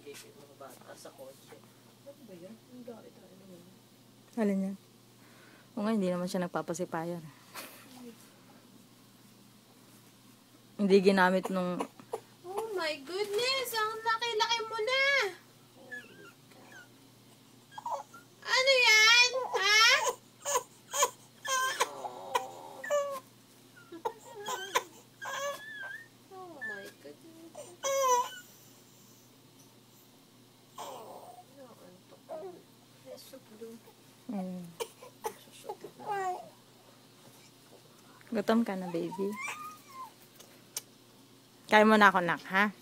pipit mga bata sa kotse. Ano ba yan? Ang galit tayo naman. Alin yan? O nga, hindi naman siya nagpapasipayan. Hindi ginamit nung... Oh my goodness! Ang laki-laki mo na! Ano yan? Ha? Oh my goodness. Naantok ko. Resok doon. Gutom ka na, baby. Kain mo na ako, nak, ha?